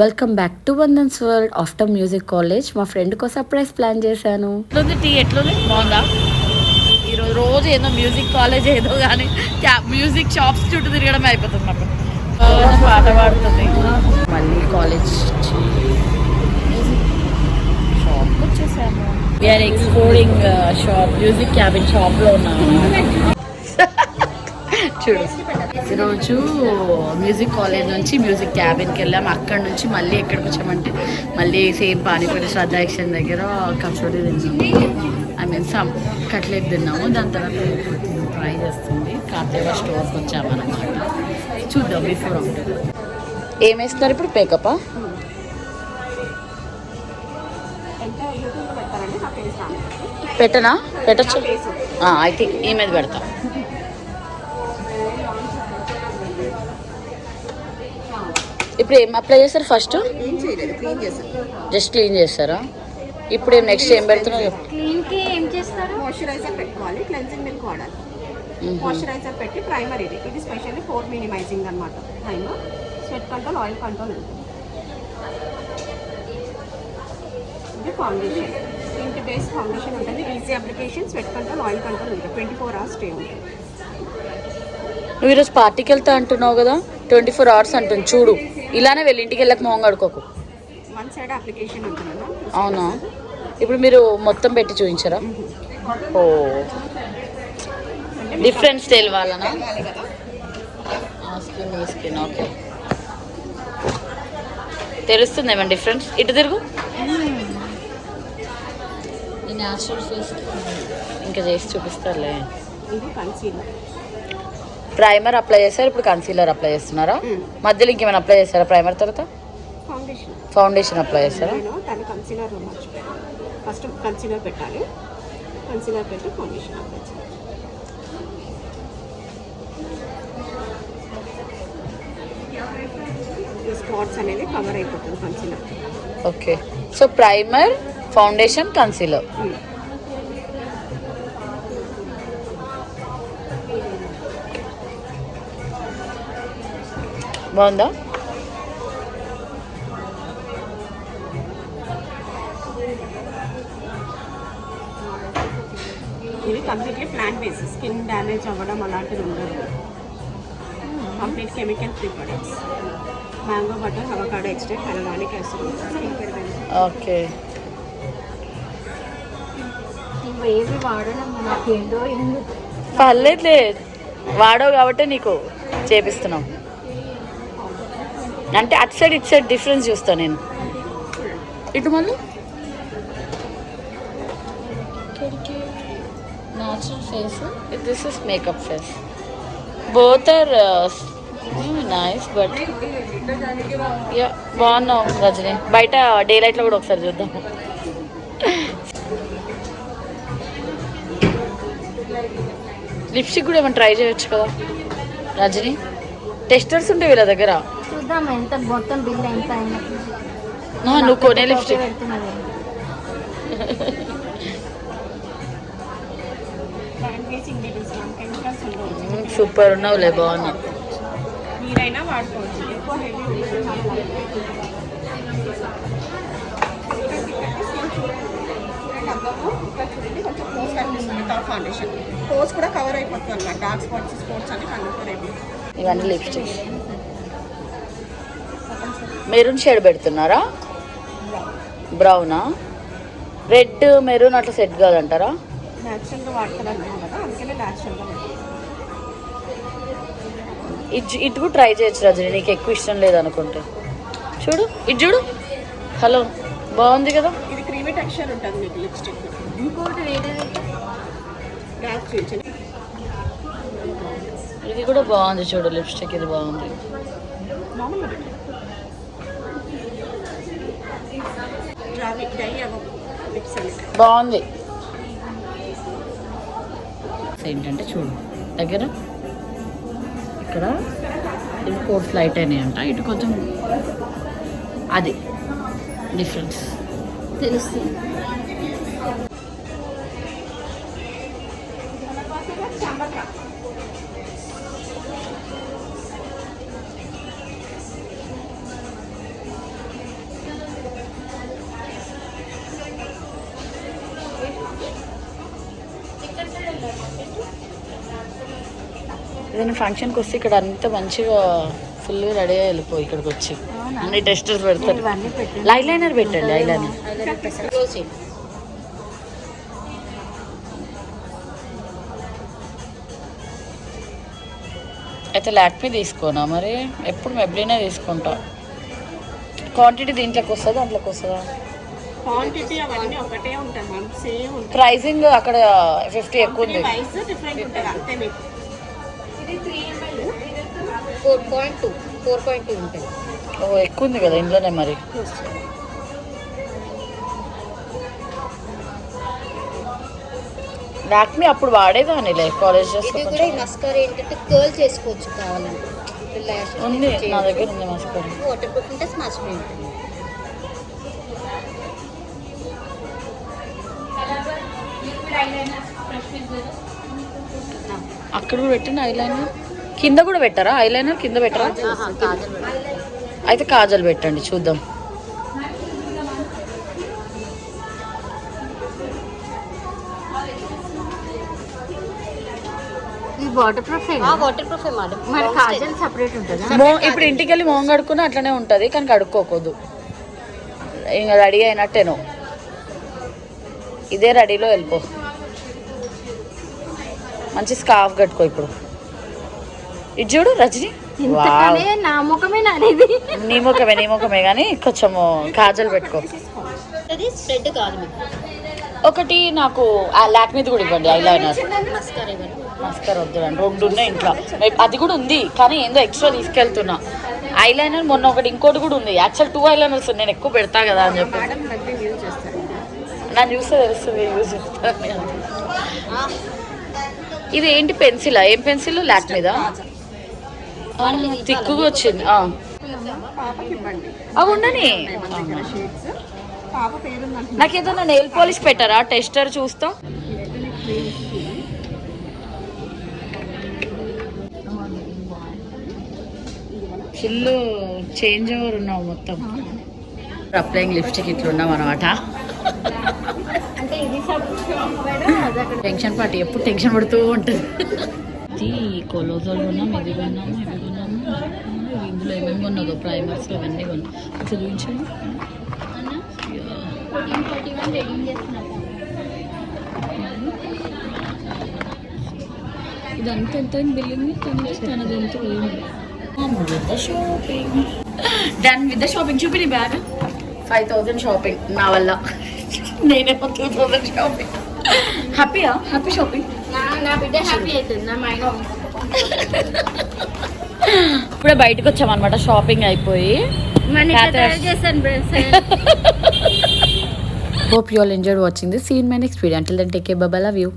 Welcome back to Vandan's world after music college. మా ఫ్రెండ్కి surprise plan చేశాను. ఎట్లుంది టీ? ఎట్లుంది? బాగుందా? ఈరోజు రోజు ఏదో మ్యూజిక్ కాలేజ్ ఏదో కానీ మ్యూజిక్ షాప్స్ చుట్టూ తిరగడం అయిపోతుంది మాకు. పాట పాడుతుంది. మళ్ళీ కాలేజ్ షాప్కి వచ్చేసాము. We are exploring shop, music cabin షాప్లో ఉన్నాము. చూడు, ఈరోజు మ్యూజిక్ కాలేజ్ నుంచి మ్యూజిక్ క్యాబిన్కి వెళ్ళాము. అక్కడ నుంచి మళ్ళీ ఎక్కడికి వచ్చామంటే మళ్ళీ సేమ్ పానీపూరి శ్రద్ధ యాక్షన్ దగ్గర కచోరీ తిన్నాము. సమ్ కట్లెట్ తిన్నాము. దాని తర్వాత ట్రై చేస్తుంది. కార్తేవ స్టోర్కి వచ్చామన్నమాట. చూద్దాం బిఫోర్ ఆఫ్టర్. ఏం వేస్తున్నారు ఇప్పుడు? మేకప్పా? పెట్టనా? పెట్టచ్చు. ఐ థింక్ ఈ మీద పెడతా. ఇప్పుడు ఏం అప్లై చేస్తారు? ఫస్ట్ జస్ట్ క్లీన్ చేస్తారా? ఇప్పుడు ఏం నెక్స్ట్ ఏం పెడుతున్నారు? మాయిశ్చరైజర్ పెట్టుకోవాలి, క్లెన్జింగ్ మిల్క్ వాడాలి. మాయిశ్చరైజర్ పెట్టి ప్రైమర్ ఇది స్పెషల్లీ పోర్ మినిమైజింగ్ అనమాట. Primer, sweat control, oil control ఉంటుంది. ఇది ఫౌండేషన్, ఇంటి బేస్ ఫౌండేషన్ ఉంటుంది. Easy application, sweat control, oil control ఉంటుంది. 24 hours స్టే ఉంటుంది. నువ్వు ఈరోజు పార్టీకి వెళ్తా అంటున్నావు కదా, 24 hours అంటుంది. చూడు, ఇలానే వెళ్ళి ఇంటికి వెళ్ళక మొహం కడుకోకు. వన్ సైడ్ అప్లికేషన్ ఉంటుంది. అవునా? ఇప్పుడు మీరు మొత్తం పెట్టి చూపించారా? ఓ, డిఫరెంట్ స్టైల్ వాళ్ళనా? స్కిన్ ఈ స్కిన్ ఓకే, తెలుస్తుంది ఏమన్నా డిఫరెన్స్? ఇటు తిరుగు. న్యాచురల్ ఫేస్ ఇంకా చేసి చూపిస్తారులే. ఇది కన్సీలర్. ప్రైమర్ అప్లై చేస్తారు, ఇప్పుడు కన్సీలర్ అప్లై చేస్తున్నారా? మధ్యలో ఇంకేమైనా అప్లై చేస్తారా? ప్రైమర్ తర్వాత ఫౌండేషన్ అప్లై చేస్తారా? కన్సీలర్ ఫస్ట్ కన్సీలర్ పెట్టాలి. కన్సీలర్ పెట్టి ఫౌండేషన్ అప్లై చేయాలి. స్పాట్స్ అనేది కవర్ అయిపోతుంది concealer. Okay, so primer, foundation, concealer. బాగుందా? ఇది completely plant base, skin damage అవ్వడం అలాంటిది ఉండదు. Complete chemical free products. Mango butter, avocado extract, హైలోనిక్ acid. Okay, ఇవేవి వాడడం నాకేంటో పర్లేదులే, వాడవు కాబట్టి నీకు చేపిస్తున్నాం. అంటే అటు సైడ్ ఇటు సైడ్ డిఫరెన్స్ చూస్తాను నేను. ఇటు మళ్ళీ natural face, this is makeup face. Both are nice, but yeah బాగున్నావు రజని. బయట డే లైట్లో కూడా ఒకసారి చూద్దాం. లిప్స్టిక్ కూడా ఏమైనా ట్రై చేయొచ్చు కదా రజని. టెస్టర్స్ ఉంటాయి వీళ్ళ దగ్గర. చూద్దాం ఎంత మొత్తం బిల్ ఎంత అయినా. నువ్వు కొనే లిప్స్టిక్ సూపర్ ఉన్నావులే, బాగున్నా. మీరైనా వాడుకోవచ్చు. ఎక్కువ ఫౌండేషన్ పోస్ కూడా కవర్ అయిపోతుంది అన్నమాట. డార్క్ స్పాట్స్, స్పాట్స్ అన్ని కవర్ అయిపోతుంది. ఇవన్నీ లిప్స్టిక్. మెరూన్ షేడ్ పెడుతున్నారా? బ్రౌనా? రెడ్ మెరూన్ అట్లా సెట్ కాదంటారా? న్యాచురల్గా వాడతారన్నాం కదా, అందుకనే న్యాచురల్గా. ఇటు కూడా ట్రై చేయొచ్చు రజని, నీకు ఎక్కువ ఇష్టం లేదనుకుంటే. చూడు, ఇటు చూడు. హలో, బాగుంది కదా. ఇది క్రీమీ టెక్స్చర్ ఉంటుంది మీకు లిప్స్టిక్. ఇంకోటి ఇది కూడా బాగుంది చూడు లిప్స్టిక్, ఇది బాగుంది. బాగుంది. ఏంటంటే చూడు దగ్గర ఇక్కడ ఇది కోట్ ఫ్లైట్ అయినాయంట, ఇటు కొంచెం అది డిఫరెన్స్ తెలుస్తుంది. ఏదైనా ఫంక్షన్కి వస్తే ఇక్కడ అంతా మంచిగా ఫుల్గా రెడీ అయ్యి వెళ్ళిపోయి ఇక్కడికి వచ్చి అన్ని టెస్టర్స్ పెడతారు. ఐలైనర్ పెట్టండి, ఐలైనర్ అయితే లాక్మీ తీసుకోనా మరి, ఎప్పుడు మెబ్లీనే తీసుకుంటా. క్వాంటిటీ దీంట్లోకి వస్తుందా దాంట్లోకి వస్తుందా? క్వాంటిటీ అవన్నీ ఒకటే ఉంటాయి మ్యామ్, సేమ్ ఉంటుంది. ప్రైసింగ్ అక్కడ 50 ఎక్కువ ఉంది. ప్రైస్ డిఫరెంట్ ఉంటుంది అంతే మీకు. ఇది 3 ml 4.2 ఉంటుంది. ఓ ఎక్కువ ఉంది కదా ఇంట్లోనే మరి. లాక్మీ అప్పుడు వాడేదానిలే కాలేజ్ కూడా మస్కారా ఏంటంటే కర్ల్ చేసుకోవచ్చు కావాలంటే. ఉంది నా దగ్గర ఉంది మస్కారా. వాటర్ ప్రూఫ్ ఉంటే స్మాష్ ఫ్రీ ఉంటుంది. అక్కడ కూడా పెట్టండి ఐలైనర్. కింద కూడా పెట్టారా ఐలైనర్? కింద పెట్టరా? అయితే కాజల్ పెట్టండి చూద్దాం. Water proof water proof madam. మరి కాజల్ సెపరేట్ ఉంటుంది. ఇప్పుడు ఇంటికి వెళ్ళి మోహం కడుక్కుని అట్లనే ఉంటుంది కానీ కడుక్కోకూడదు. ఇంకా రెడీ అయినట్టేను, ఇదే రెడీలో వెళ్ళిపో. మంచి స్కార్ఫ్ కట్టుకో ఇప్పుడు. ఇది చూడు రజని, నా ముఖమే నానేది. నీ ముఖమే కానీ కొంచెము కాజల్ పెట్టుకో. అది స్ప్రెడ్ కాదు మీకు. ఒకటి నాకు లాక్మీది కూడా ఇవ్వండి ఐలైనర్. మస్కారా ఇవ్వండి. మస్కర్ వద్దురండి, 2 ఉన్నాయి ఇంట్లో. అది కూడా ఉంది కానీ ఏందో ఎక్స్ట్రా తీసుకెళ్తున్నా. ఐలైనర్ మొన్న ఒకటి ఇంకోటి కూడా ఉంది. యాక్చువల్ 2 ఐలైనర్స్ నేను ఎక్కువ పెడతా కదా అని చెప్పి. నన్ను చూస్తే తెలుస్తుంది యూజ్ చేస్తాను. ఇది ఏంటి పెన్సిలా? ఏం పెన్సిల్? లాక్మీదా? తిక్కుగా వచ్చింది. అవి ఉండని. నాకు ఏదైనా నెయిల్ పాలిష్ పెట్టారా టెస్టర్ చూస్తా. ఫుల్ చేంజ్ ఓవర్ ఉన్నావు మొత్తం. అప్లయింగ్ లిప్స్టిక్ ఇట్లా ఉన్నాం అనమాట. టెన్షన్ పార్టీ ఎప్పుడు టెన్షన్ పడుతూ ఉంటుంది. కొలోజోల్ కొన్నాం, ఇది కొన్నాము, ఇందులో ఏమేమి కొన్నదో ప్రైమర్స్ అవన్నీ కొన్నాం. ఒకసారి చూపించండి. ఇదంతా ఎంత బిల్లింగ్ తనది ఎంత shopping. Done with the shopping. చూపి బ్యాగ్ 5000 షాపింగ్ నా వల్ల. నేనేమో 2000 షాపింగ్. హ్యాపీయా? Happy shopping. నా బిడ్డ హ్యాపీ అవుతుంది. నా మైండ్ ఇప్పుడే బయటకు వచ్చామన్నమాట షాపింగ్ అయిపోయి. Hope you all enjoyed watching this. See you in my next video. Until then, take care. Bye bye. Love you.